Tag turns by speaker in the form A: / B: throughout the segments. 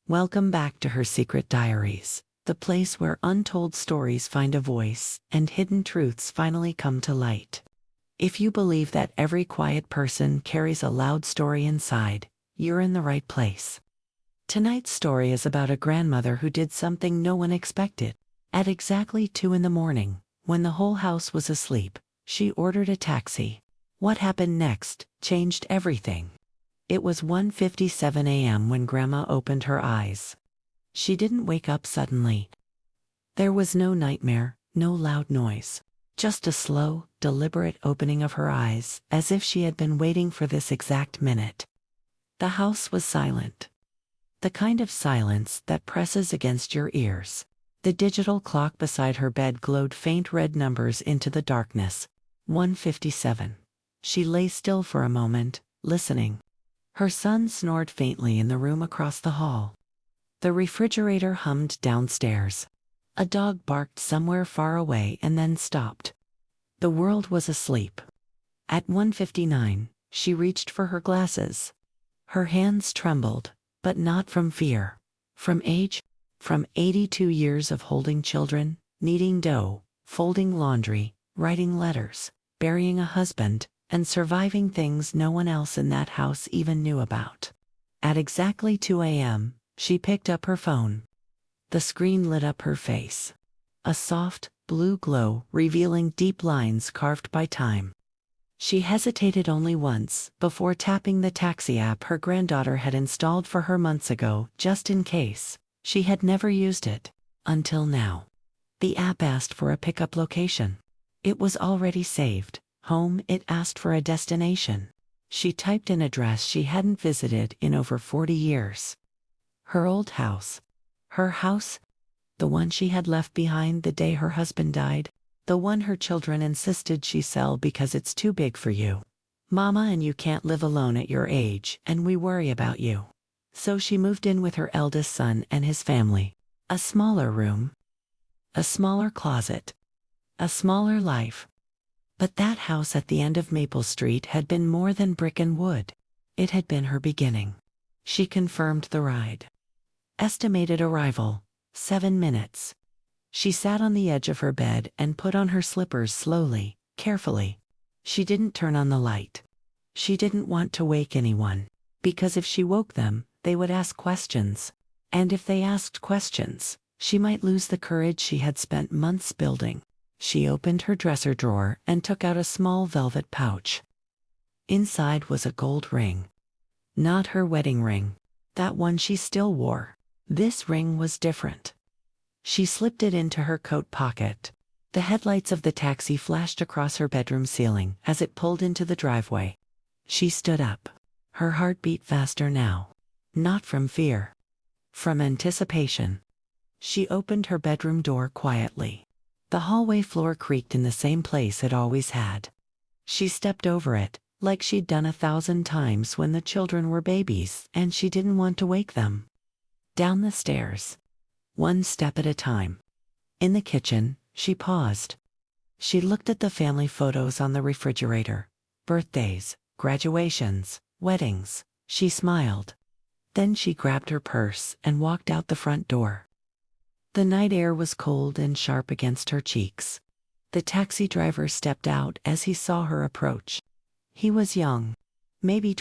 A: Welcome back to her secret diaries, the place where untold stories find a voice and hidden truths finally come to light. If you believe that every quiet person carries a loud story inside, you're in the right place. Tonight's story is about a grandmother who did something no one expected. At exactly 2 in the morning, when the whole house was asleep, she ordered a taxi. What happened next changed everything. It was 1:57 a.m. when Grandma opened her eyes. She didn't wake up suddenly. There was no nightmare, no loud noise. Just a slow, deliberate opening of her eyes, as if she had been waiting for this exact minute. The house was silent. The kind of silence that presses against your ears. The digital clock beside her bed glowed faint red numbers into the darkness. 1:57. She lay still for a moment, listening. Her son snored faintly in the room across the hall. The refrigerator hummed downstairs. A dog barked somewhere far away and then stopped. The world was asleep. At 1:59, she reached for her glasses. Her hands trembled, but not from fear. From age? From 82 years of holding children, kneading dough, folding laundry, writing letters, burying a husband, and surviving things no one else in that house even knew about. At exactly 2 a.m., she picked up her phone. The screen lit up her face. A soft, blue glow revealing deep lines carved by time. She hesitated only once before tapping the taxi app her granddaughter had installed for her months ago, just in case. She had never used it, until now. The app asked for a pickup location. It was already saved. Home, it asked for a destination. She typed an address she hadn't visited in over 40 years. Her old house. Her house? The one she had left behind the day her husband died. The one her children insisted she sell because it's too big for you. Mama and you can't live alone at your age, and we worry about you. So she moved in with her eldest son and his family. A smaller room. A smaller closet. A smaller life. But that house at the end of Maple Street had been more than brick and wood. It had been her beginning. She confirmed the ride. Estimated arrival, 7 minutes. She sat on the edge of her bed and put on her slippers slowly, carefully. She didn't turn on the light. She didn't want to wake anyone, because if she woke them, they would ask questions. And if they asked questions, she might lose the courage she had spent months building. She opened her dresser drawer and took out a small velvet pouch. Inside was a gold ring. Not her wedding ring. That one she still wore. This ring was different. She slipped it into her coat pocket. The headlights of the taxi flashed across her bedroom ceiling as it pulled into the driveway. She stood up. Her heart beat faster now. Not from fear. From anticipation. She opened her bedroom door quietly. The hallway floor creaked in the same place it always had. She stepped over it, like she'd done 1,000 times when the children were babies and she didn't want to wake them. Down the stairs. One step at a time. In the kitchen, she paused. She looked at the family photos on the refrigerator. Birthdays, graduations, weddings. She smiled. Then she grabbed her purse and walked out the front door. The night air was cold and sharp against her cheeks. The taxi driver stepped out as he saw her approach. He was young. Maybe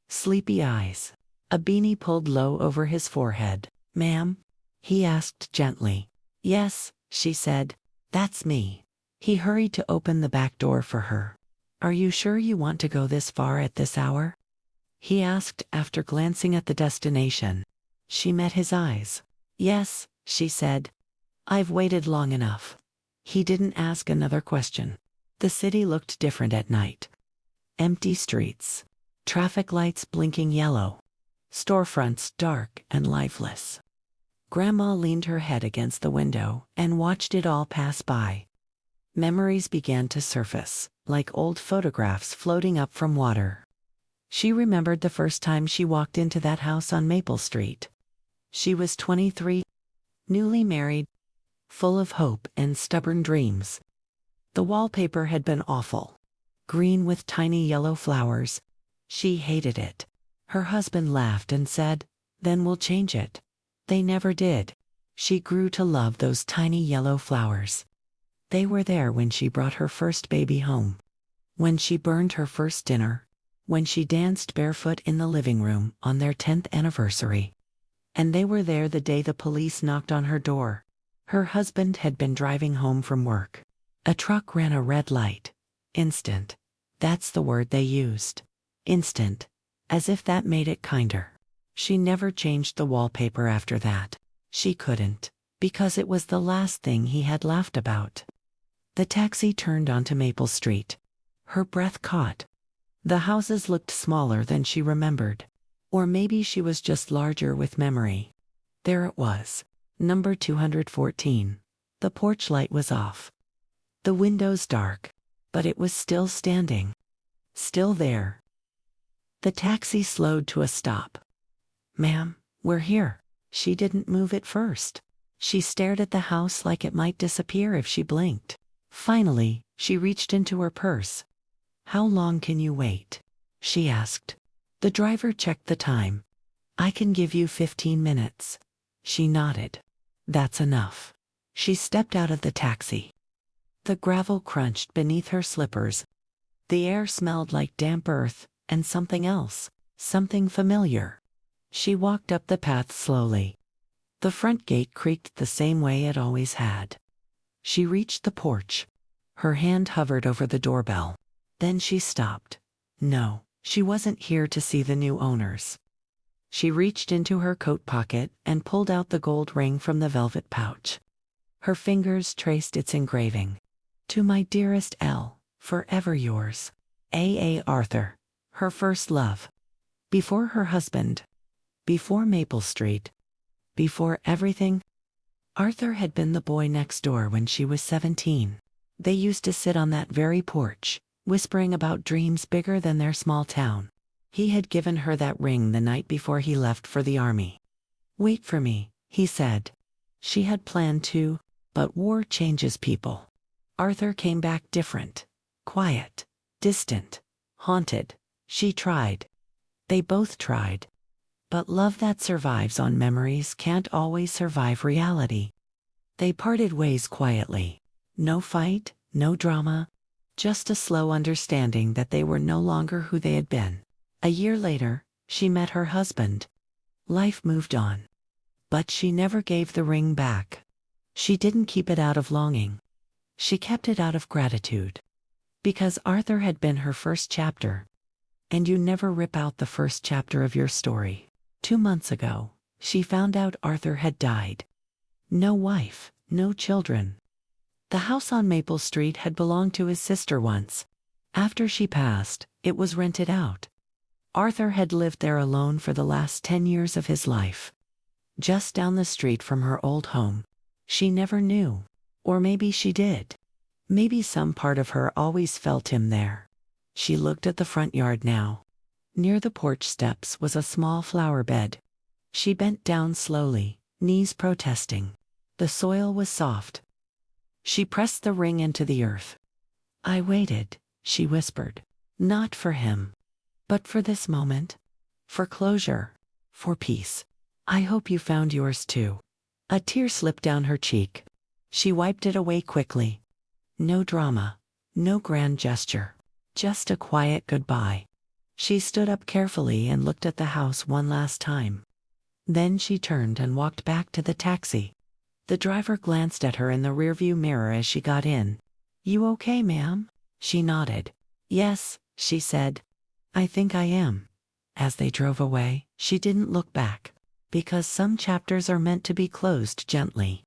A: sleepy eyes. A beanie pulled low over his forehead. "Ma'am?" he asked gently. "Yes," she said. "That's me." He hurried to open the back door for her. "Are you sure you want to go this far at this hour?" he asked after glancing at the destination. She met his eyes. "Yes," she said. "I've waited long enough." He didn't ask another question. The city looked different at night. Empty streets. Traffic lights blinking yellow. Storefronts dark and lifeless. Grandma leaned her head against the window and watched it all pass by. Memories began to surface, like old photographs floating up from water. She remembered the first time she walked into that house on Maple Street. She was 23, newly married, full of hope and stubborn dreams. The wallpaper had been awful. Green with tiny yellow flowers. She hated it. Her husband laughed and said, "Then we'll change it." They never did. She grew to love those tiny yellow flowers. They were there when she brought her first baby home, when she burned her first dinner, when she danced barefoot in the living room on their 10th anniversary. And they were there the day the police knocked on her door. Her husband had been driving home from work. A truck ran a red light. Instant. That's the word they used. Instant. As if that made it kinder. She never changed the wallpaper after that. She couldn't, because it was the last thing he had laughed about. The taxi turned onto Maple Street. Her breath caught. The houses looked smaller than she remembered. Or maybe she was just larger with memory. There it was. Number 214. The porch light was off. The windows dark. But it was still standing. Still there. The taxi slowed to a stop. "Ma'am, we're here." She didn't move at first. She stared at the house like it might disappear if she blinked. Finally, she reached into her purse. "How long can you wait?" she asked. The driver checked the time. "I can give you 15 minutes. She nodded. "That's enough." She stepped out of the taxi. The gravel crunched beneath her slippers. The air smelled like damp earth, and something else, something familiar. She walked up the path slowly. The front gate creaked the same way it always had. She reached the porch. Her hand hovered over the doorbell. Then she stopped. No, she wasn't here to see the new owners. She reached into her coat pocket and pulled out the gold ring from the velvet pouch. Her fingers traced its engraving. "To my dearest L, forever yours. A. Arthur." Her first love. Before her husband. Before Maple Street. Before everything. Arthur had been the boy next door when she was 17. They used to sit on that very porch, whispering about dreams bigger than their small town. He had given her that ring the night before he left for the army. "Wait for me," he said. She had planned to, but war changes people. Arthur came back different. Quiet. Distant. Haunted. She tried. They both tried. But love that survives on memories can't always survive reality. They parted ways quietly. No fight, no drama. Just a slow understanding that they were no longer who they had been. A year later, she met her husband. Life moved on. But she never gave the ring back. She didn't keep it out of longing. She kept it out of gratitude. Because Arthur had been her first chapter. And you never rip out the first chapter of your story. 2 months ago, she found out Arthur had died. No wife, no children. The house on Maple Street had belonged to his sister once. After she passed, it was rented out. Arthur had lived there alone for the last 10 years of his life. Just down the street from her old home. She never knew. Or maybe she did. Maybe some part of her always felt him there. She looked at the front yard now. Near the porch steps was a small flower bed. She bent down slowly, knees protesting. The soil was soft. She pressed the ring into the earth. "I waited," she whispered. "Not for him. But for this moment. For closure. For peace. I hope you found yours too." A tear slipped down her cheek. She wiped it away quickly. No drama. No grand gesture. Just a quiet goodbye. She stood up carefully and looked at the house one last time. Then she turned and walked back to the taxi. The driver glanced at her in the rearview mirror as she got in. "You okay, ma'am?" She nodded. "Yes," she said. "I think I am." As they drove away, she didn't look back. Because some chapters are meant to be closed gently.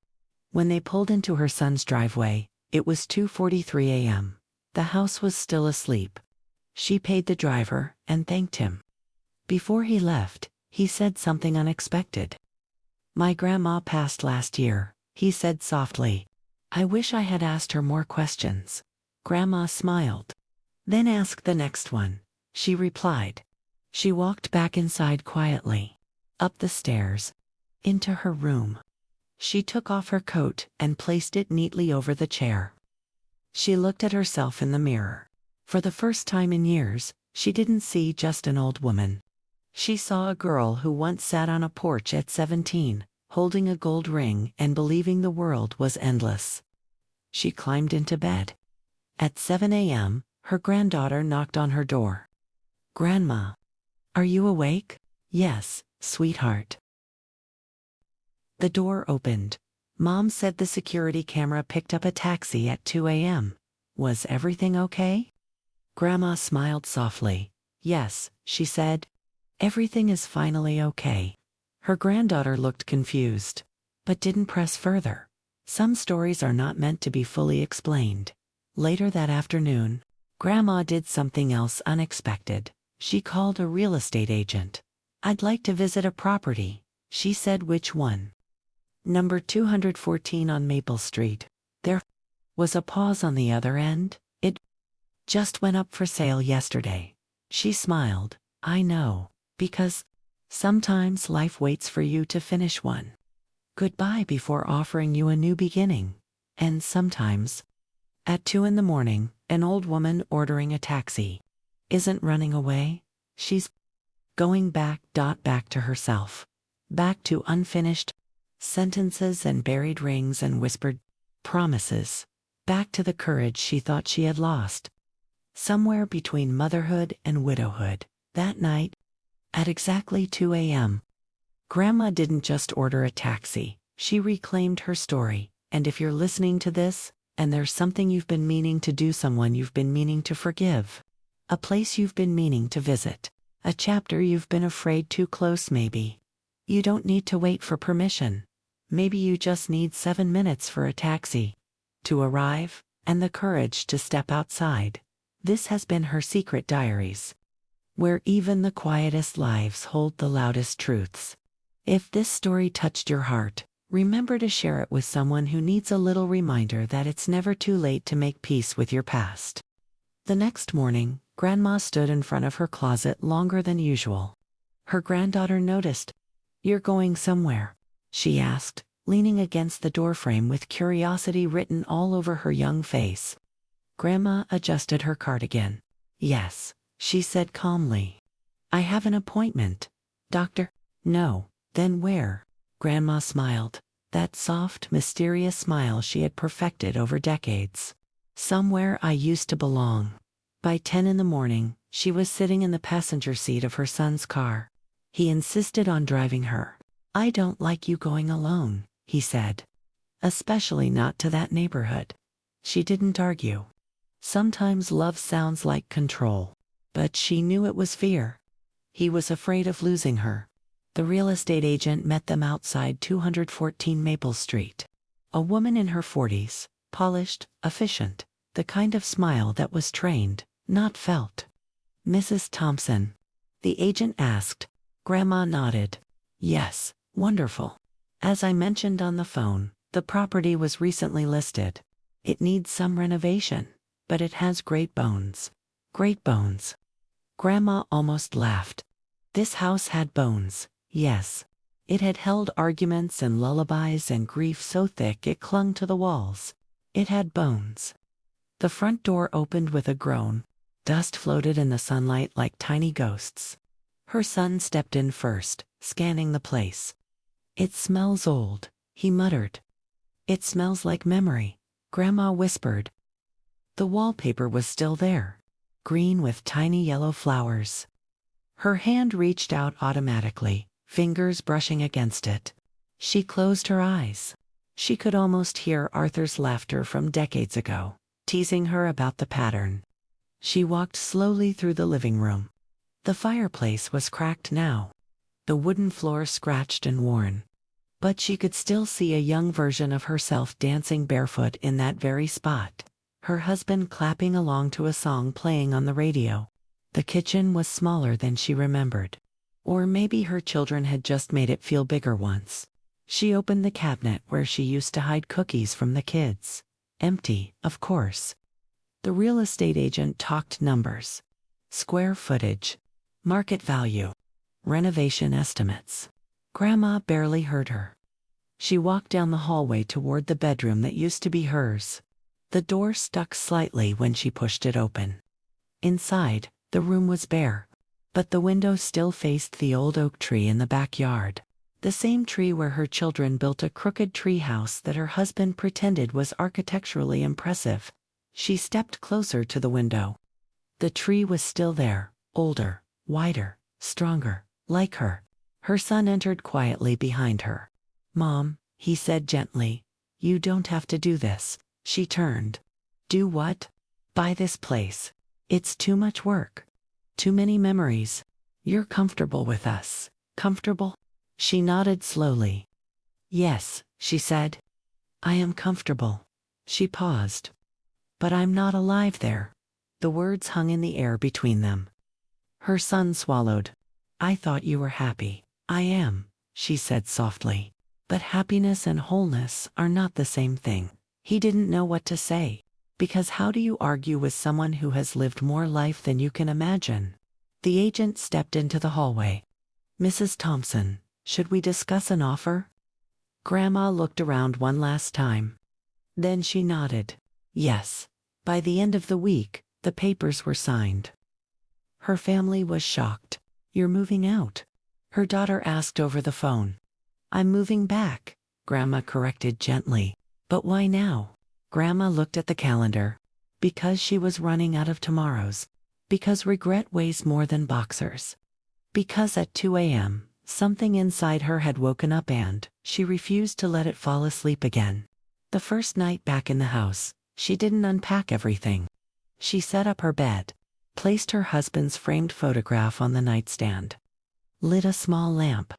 A: When they pulled into her son's driveway, it was 2:43 a.m. The house was still asleep. She paid the driver and thanked him. Before he left, he said something unexpected. "My grandma passed last year," he said softly. "I wish I had asked her more questions." Grandma smiled. "Then ask the next one," she replied. She walked back inside quietly. Up the stairs. Into her room. She took off her coat and placed it neatly over the chair. She looked at herself in the mirror. For the first time in years, she didn't see just an old woman. She saw a girl who once sat on a porch at 17, holding a gold ring and believing the world was endless. She climbed into bed. At 7 a.m., her granddaughter knocked on her door. "Grandma, are you awake?" "Yes, sweetheart." The door opened. Mom said the security camera picked up a taxi at 2 a.m. Was everything okay? Grandma smiled softly. "Yes," she said. "Everything is finally okay." Her granddaughter looked confused, but didn't press further. Some stories are not meant to be fully explained. Later that afternoon, Grandma did something else unexpected. She called a real estate agent. "I'd like to visit a property," she said. "Which one?" "Number 214 on Maple Street." There was a pause on the other end. "It just went up for sale yesterday." She smiled. "I know, because sometimes life waits for you to finish one goodbye before offering you a new beginning. And sometimes, at 2 in the morning, an old woman ordering a taxi isn't running away. She's going back to herself. Back to unfinished sentences and buried rings and whispered promises. Back to the courage she thought she had lost. Somewhere between motherhood and widowhood. That night, at exactly 2 a.m., Grandma didn't just order a taxi. She reclaimed her story. And if you're listening to this, and there's something you've been meaning to do, someone you've been meaning to forgive, a place you've been meaning to visit, a chapter you've been afraid to close, maybe you don't need to wait for permission. Maybe you just need 7 minutes for a taxi to arrive, and the courage to step outside. This has been Her Secret Diaries, where even the quietest lives hold the loudest truths. If this story touched your heart, remember to share it with someone who needs a little reminder that it's never too late to make peace with your past. The next morning, Grandma stood in front of her closet longer than usual. Her granddaughter noticed. "You're going somewhere?" she asked, leaning against the doorframe with curiosity written all over her young face. Grandma adjusted her cardigan. "Yes," she said calmly. "I have an appointment." "Doctor?" "No." "Then where?" Grandma smiled, that soft, mysterious smile she had perfected over decades. "Somewhere I used to belong." By 10 in the morning, she was sitting in the passenger seat of her son's car. He insisted on driving her. "I don't like you going alone," he said. "Especially not to that neighborhood." She didn't argue. Sometimes love sounds like control. But she knew it was fear. He was afraid of losing her. The real estate agent met them outside 214 Maple Street. A woman in her 40s, polished, efficient, the kind of smile that was trained, not felt. "Mrs. Thompson?" the agent asked. Grandma nodded. "Yes, wonderful. As I mentioned on the phone, the property was recently listed. It needs some renovation, but it has great bones." "Great bones." Grandma almost laughed. This house had bones. Yes. It had held arguments and lullabies and grief so thick it clung to the walls. It had bones. The front door opened with a groan. Dust floated in the sunlight like tiny ghosts. Her son stepped in first, scanning the place. "It smells old," he muttered. "It smells like memory," Grandma whispered. The wallpaper was still there, green with tiny yellow flowers. Her hand reached out automatically, fingers brushing against it. She closed her eyes. She could almost hear Arthur's laughter from decades ago, teasing her about the pattern. She walked slowly through the living room. The fireplace was cracked now, the wooden floor scratched and worn. But she could still see a young version of herself dancing barefoot in that very spot, her husband clapping along to a song playing on the radio. The kitchen was smaller than she remembered. Or maybe her children had just made it feel bigger once. She opened the cabinet where she used to hide cookies from the kids. Empty, of course. The real estate agent talked numbers. Square footage. Market value. Renovation estimates. Grandma barely heard her. She walked down the hallway toward the bedroom that used to be hers. The door stuck slightly when she pushed it open. Inside, the room was bare, but the window still faced the old oak tree in the backyard. The same tree where her children built a crooked tree house that her husband pretended was architecturally impressive. She stepped closer to the window. The tree was still there, older, wider, stronger, like her. Her son entered quietly behind her. "Mom," he said gently, "you don't have to do this." She turned. "Do what?" "Buy this place. It's too much work. Too many memories. You're comfortable with us." "Comfortable?" She nodded slowly. "Yes," she said. "I am comfortable." She paused. "But I'm not alive there." The words hung in the air between them. Her son swallowed. "I thought you were happy." "I am," she said softly. "But happiness and wholeness are not the same thing." He didn't know what to say. Because how do you argue with someone who has lived more life than you can imagine? The agent stepped into the hallway. "Mrs. Thompson, should we discuss an offer?" Grandma looked around one last time. Then she nodded. Yes. By the end of the week, the papers were signed. Her family was shocked. "You're moving out?" her daughter asked over the phone. "I'm moving back," Grandma corrected gently. "But why now?" Grandma looked at the calendar. Because she was running out of tomorrows. Because regret weighs more than boxers. Because at 2 a.m., something inside her had woken up and she refused to let it fall asleep again. The first night back in the house, she didn't unpack everything. She set up her bed, placed her husband's framed photograph on the nightstand, lit a small lamp,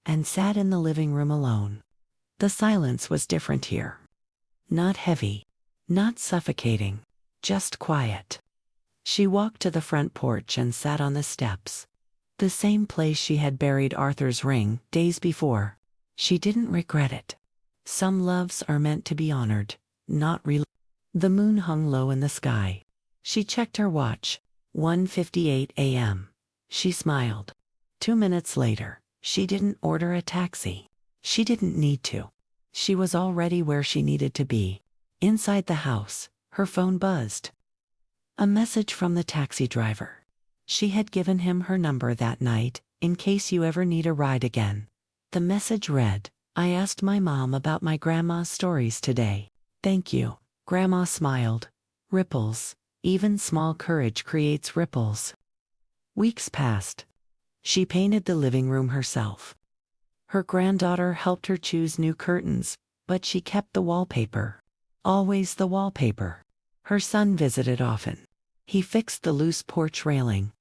A: and sat in the living room alone. The silence was different here. Not heavy, not suffocating, just quiet. She walked to the front porch and sat on the steps. The same place she had buried Arthur's ring days before. She didn't regret it. Some loves are meant to be honored, not The moon hung low in the sky. She checked her watch. 1:58 a.m. She smiled. 2 minutes later, she didn't order a taxi. She didn't need to. She was already where she needed to be. Inside the house, her phone buzzed. A message from the taxi driver. She had given him her number that night, in case you ever need a ride again. The message read, "I asked my mom about my grandma's stories today. Thank you." Grandma smiled. Ripples. Even small courage creates ripples. Weeks passed. She painted the living room herself. Her granddaughter helped her choose new curtains, but she kept the wallpaper. Always the wallpaper. Her son visited often. He fixed the loose porch railing,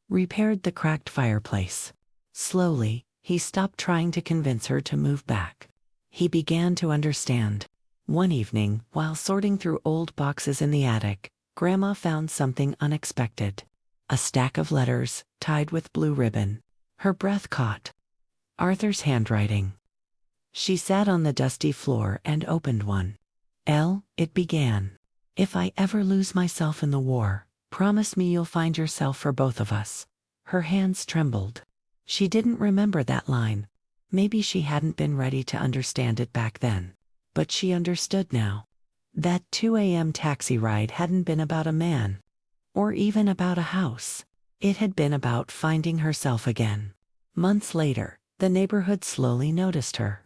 A: repaired the cracked fireplace. Slowly, he stopped trying to convince her to move back. He began to understand. One evening, while sorting through old boxes in the attic, Grandma found something unexpected. A stack of letters, tied with blue ribbon. Her breath caught. Arthur's handwriting. She sat on the dusty floor and opened one. "L," it began. "If I ever lose myself in the war, promise me you'll find yourself for both of us." Her hands trembled. She didn't remember that line. Maybe she hadn't been ready to understand it back then. But she understood now. That 2 a.m. taxi ride hadn't been about a man. Or even about a house. It had been about finding herself again. Months later, the neighborhood slowly noticed her.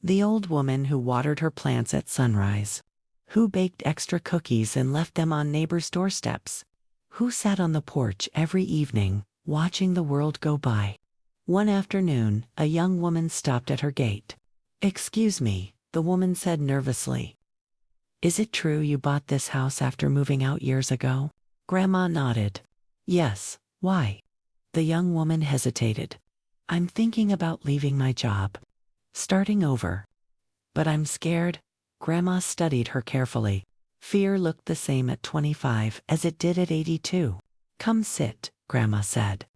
A: The old woman who watered her plants at sunrise. Who baked extra cookies and left them on neighbors' doorsteps. Who sat on the porch every evening, watching the world go by. One afternoon, a young woman stopped at her gate. "Excuse me," the woman said nervously. "Is it true you bought this house after moving out years ago?" Grandma nodded. "Yes, why?" The young woman hesitated. "I'm thinking about leaving my job. Starting over. But I'm scared." Grandma studied her carefully. Fear looked the same at 25 as it did at 82. "Come sit," Grandma said.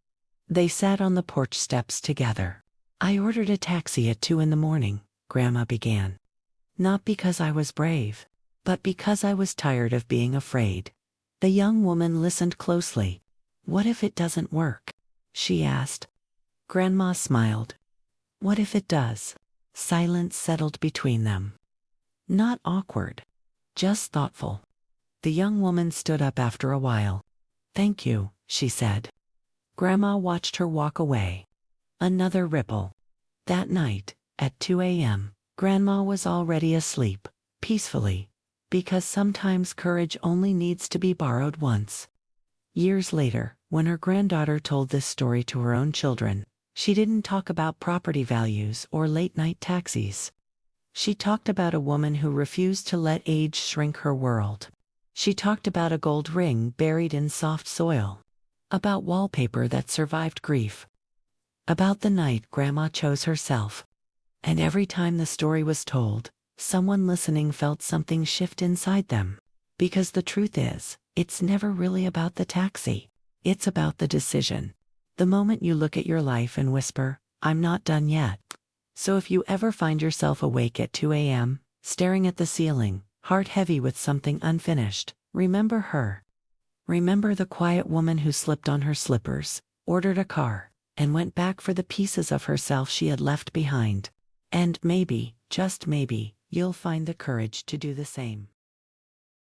A: They sat on the porch steps together. "I ordered a taxi at 2 in the morning," Grandma began. "Not because I was brave, but because I was tired of being afraid." The young woman listened closely. "What if it doesn't work?" she asked. Grandma smiled. "What if it does?" Silence settled between them. Not awkward, just thoughtful. The young woman stood up after a while. "Thank you," she said. Grandma watched her walk away. Another ripple. That night, at 2 a.m., Grandma was already asleep, peacefully, because sometimes courage only needs to be borrowed once. Years later, when her granddaughter told this story to her own children, she didn't talk about property values or late-night taxis. She talked about a woman who refused to let age shrink her world. She talked about a gold ring buried in soft soil, about wallpaper that survived grief, about the night Grandma chose herself. And every time the story was told, someone listening felt something shift inside them. Because the truth is, it's never really about the taxi. It's about the decision. The moment you look at your life and whisper, "I'm not done yet." So if you ever find yourself awake at 2 a.m., staring at the ceiling, heart heavy with something unfinished, remember her. Remember the quiet woman who slipped on her slippers, ordered a car, and went back for the pieces of herself she had left behind. And maybe, just maybe, you'll find the courage to do the same.